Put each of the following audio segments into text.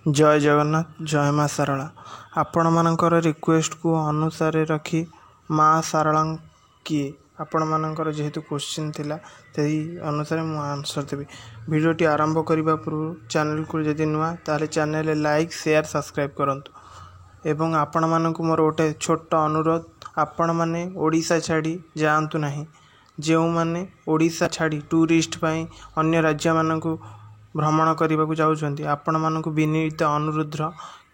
जय जगन्नाथ जय माँ सारला आपण मानकर रिक्वेस्ट को अनुसार रखी माँ सारला किए आपण मानकर जेहेतु क्वेश्चन थिला तही अनुसार मु आंसर देबी। वीडियोटी आरंभ करबा पूर्व चैनल को जदि नुआ ताले चैनल लाइक शेयर सब्सक्राइब करंतु एवं आपण मानकु मोर गोटे छोट अनुरोध आपण माने ओडिशा छाड़ी जांतु नाही जेउ माने ओडिशा छाड़ी टूरिस्ट पई अन्य राज्य मानकु भ्रमण करने को चाहते आपण मानक विनीत अनुरोध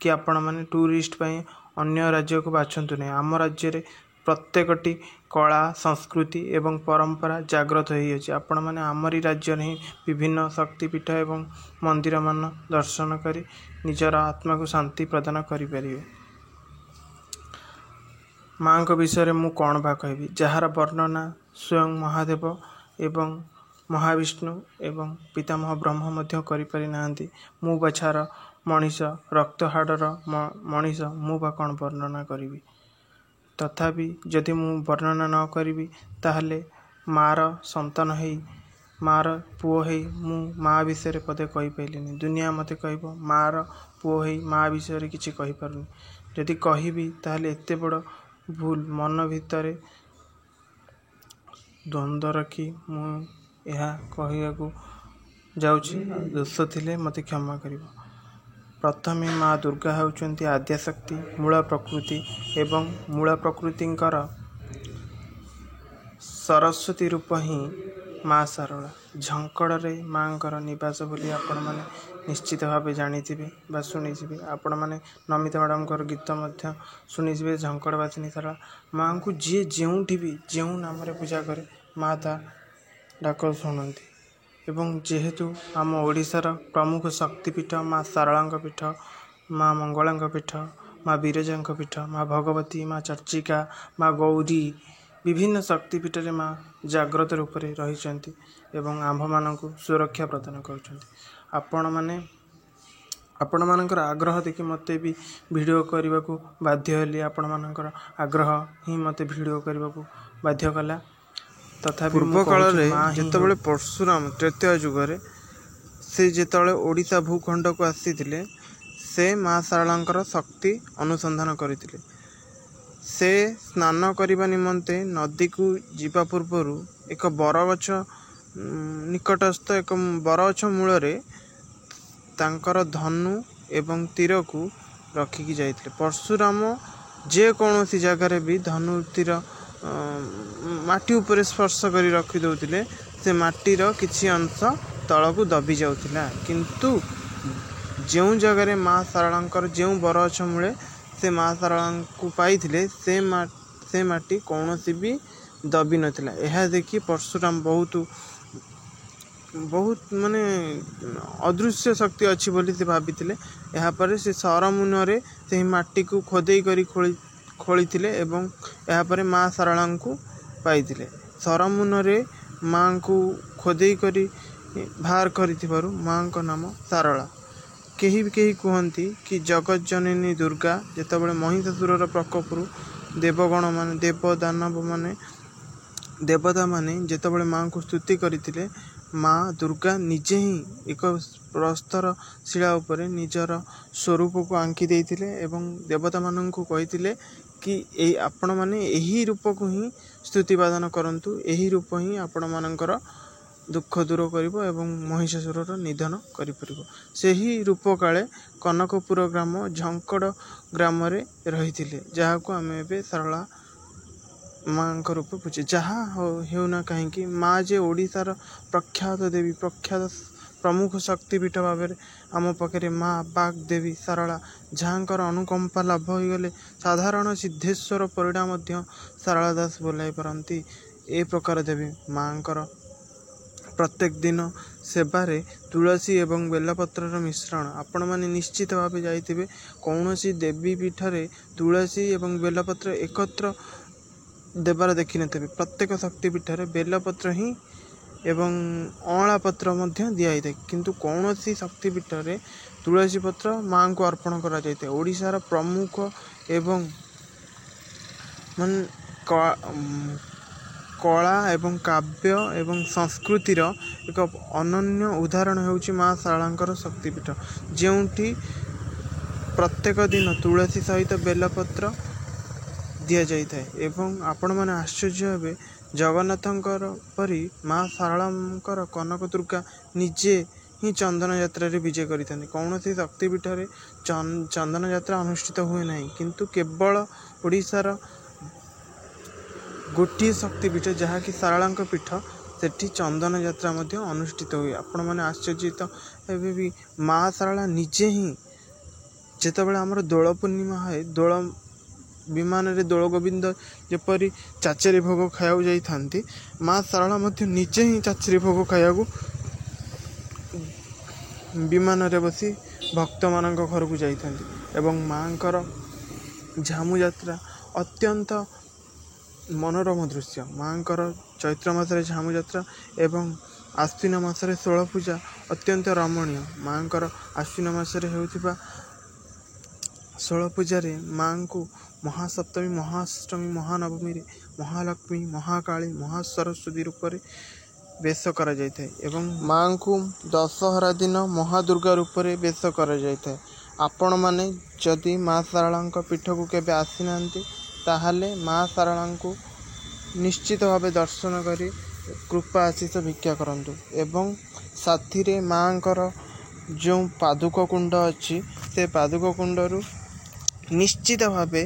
कि आपण मैंने टूरिस्ट पई अन्य राज्य को बाछंतु नहीं। आम राज्य रे प्रत्येकटी कला संस्कृति एवं परंपरा जागृत होइए आपण मैंने आमरी राज्य ही विभिन्न शक्तिपीठ एवं मंदिर मान दर्शन करी निजर आत्मा को शांति प्रदान करें। माँ को विषय मु कौन बा कहबी जार वर्णना स्वयं महादेव एवं महाविष्णु एवं पितामह ब्रह्म मध्य करि पारि नांती मु बछार मनीष रक्त हाड़र मनीष मु बा कौन वर्णना करी। तथापि जदि मु वर्णना न करी ताहले मार संतान है मार पुओ है मु माँ विषय पदे कहि पाइलिनी। दुनिया मते कहब मार पुओ है माँ विषय किछि कहि पारुनी। जदि कहबी ताहले एते बड़ भूल मन भितर द्वंद्व रखी मु यह कहू जाऊँगी दोष थिले मते क्षमा करिवो। प्रथमे माँ दुर्गा होउचंती आद्याशक्ति मूल प्रकृति एवं मूल प्रकृतिंकर सरस्वती रूप ही माँ सारला झंकड़ रे माँकर निवास बोली आपण माने निश्चित भाव जानिथिबे बा शुणिथिबे। आपण माने नमिता मैडम गीत मध्य शुणिथिबे झंकड़ बासिनी सारला माँ को जी जेउठी भी जेउ नाम रे पूजा करे माँ ता डाक शुणती एवं जेहेतु आम ओडिशार प्रमुख शक्तिपीठ माँ सारला पीठ माँ मंगला पीठ माँ बिरजा पीठ माँ भगवती माँ चर्चिका माँ गौरी विभिन्न शक्तिपीठ रे माँ जाग्रत रूप में रही एवं आम्भ मानक सुरक्षा प्रदान कर। आपण मानकर आग्रह देखि मते भी वीडियो करने को बाध्य हेली। आपण मानकर आग्रह ही मते वीडियो करने को बाध्य कला। तथा पूर्व काल जिते परशुराम तृतीय जुगर से जिते ओडिशा भूखंड को आसी से माँ सारला शक्ति अनुसंधान करते से स्नान करने निमंते नदी को जीवा पूर्वर एक बरगछ निकटस्थ एक बरगछ मूल तांकर धनु एवं तीर को रखिकी जाइए। परशुराम जे कौन सी जगार भी धनु तीर माटी उपरे स्पर्श करी रखी दौतिले से माटीर किछि अंश तल को दबी जाउतिला किंतु जो जगह माँ सारला जो बरगछ मूले से माँ सारला को पाइथिले से माटी कौन सी भी दबी नथिला। यह देखि परशुराम बहुत माने अदृश्य शक्ति अच्छी बोली से भाविथिले। यहाँ पर से सरमुन से माटी को खोदे करी खोली एवं यहाँ पर माँ सारला को पाइथिले। सरमुन माँ को खोदे करी बाहर करिथिबारु माँ को नाम सारला। कही कहती कि जगत जननी दुर्गा जेतेबेले महिषासुर प्रकोपरु देवगण माने देव दानव माने देवता माने जेतेबेले माँ को स्तुति करथिले माँ दुर्गा निजे ही एक प्रस्तर शिला उपरे निजर स्वरूप को आंकी देइथिले एवं देवता मानन को कहिथिले कि आपण माने एही रूप को ही स्तुतिवादन करंतु एही रूप ही आपण मानकर दुख दूर करिवो एवं महिषासुर निधन करि परिवो। सेही रूप काले कनकपुर ग्राम झंकड़ ग्राम रे रहिथिले जहा को आमे एबे सारला माँ रूप पूछे जहाँ होना कहीं माँ जे ओडिशार प्रख्यात देवी प्रख्यात प्रमुख शक्तिपीठ भाव आम पाखे माँ बाग देवी सारला जहाँकर अनुकंपा लाभ होगले साधारण सिद्धेश्वर परिडा सारला दास बोलाई पारती। ए प्रकार देवी माँकर प्रत्येक दिन सेवारे तुलसी एवं बेलपत्र मिश्रण आपण माने निश्चित भाव जाइथिबे कौन सी देवी पीठरे तुलसी एवं बेलपत्र एकत्र देवार देखी नथिबे। प्रत्येक शक्तिपीठ बेलपत्र ही एवं अँला पत्र दिखाई था किंतु कौन सी शक्तिपीठ तुलसी पत्र माँ को अर्पण करा जाए। ओडिशार प्रमुख एवं मन कला एवं काव्य एवं संस्कृतिर एक अनन्य उदाहरण होउची माँ सारलांकर शक्तिपीठ जोठी प्रत्येक दिन तुलसी सहित बेलपत्र दि जाए। एवं आपण मैंने आश्चर्य हेबे जगन्नाथंकर परी माँ शारळांकर कनक दुर्गा निजे ही चंदन यात्रा रे विजय करते। कौन सी शक्तिपीठ में चंदन यात्रा अनुष्ठित हुए ना, किंतु केवल ओडिशार गोटे शक्तिपीठ जहाँकि शारळांक पीठ सेठी चंदन यात्रा अनुष्ठित हुए। आपण मैंने आश्चर्यित एवं भी माँ शारळा निजे ही जितेबाला आमर दोल पूर्णिमा है, दोल विमान रे दोल गोविंद जेपरी चाचेरी भोग खाया जाती, माँ शारळा निजे ही चाचेरी भोग खाया विमान रे बसी भक्त मान घर को जाती। माँ झामु यात्रा अत्यंत मनोरम दृश्य। माँ चैत्र मासरे झामु यात्रा एवं आश्विन मासरे 16 पूजा अत्यंत रमणीय। माँ आश्विन मासरे होउथिबा 16 पूजा रे माँ को महासप्तमी, महाअष्टमी, महानवमी रे महालक्ष्मी, महाकाली, महासरस्वती रूप में बेश करा जायते एवं माँ को दशहरा दिन महादुर्गा रूप में बेश करा जायते। आपण माने जदि माँ शारळांक पीठ को केबे आसी नांती ताहाले माँ शारळा को निश्चित भाव दर्शन करी कृपा आशीष भिक्षा करंतु। एवं साथी रे माँ जो पादुक कुंड अच्छी से पादुक कुंडरू निश्चित भाव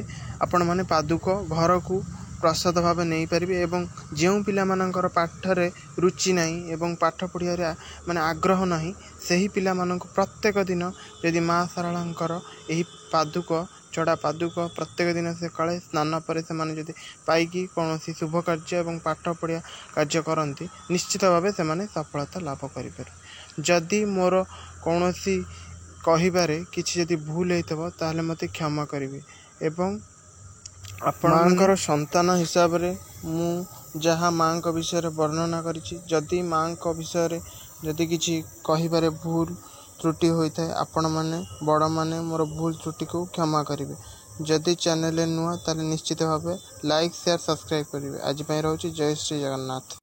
आपण माने पादुक घर को प्रसाद भाव नहीं पारिबे। एवं जो पिला मानकर पाठरे रुचि नहीं एवं पाठ पढ़िया माने आग्रह नहीं, सही पिला मानक प्रत्येक दिन यदि माँ शारळांकर एही पादुक चढ़ा पादुक प्रत्येक दिन से काले स्नान पर से माने जदि पाइकी कौन शुभ कार्य एवं पाठ पढ़िया कार्य करती निश्चित भाव से माने सफलता लाभ करें। जदि मोर कौन कहिबारे किछि जदि भूल होइतबो ताहले मते क्षमा करिवे। एवं आपणकर संतान हिसाब रे मु जहाँ माँ को विषय वर्णना करिछि, जदि माँ को विषय जदि किछि कहिबारे भूल त्रुटि होता है आपण माने बड़ माने मोर भूल त्रुटि को क्षमा करिवे। जदि चैनल नुआ ताले निश्चित भाव लाइक शेयर सब्सक्राइब करिवे। आज पई रहउछि जय श्री जगन्नाथ।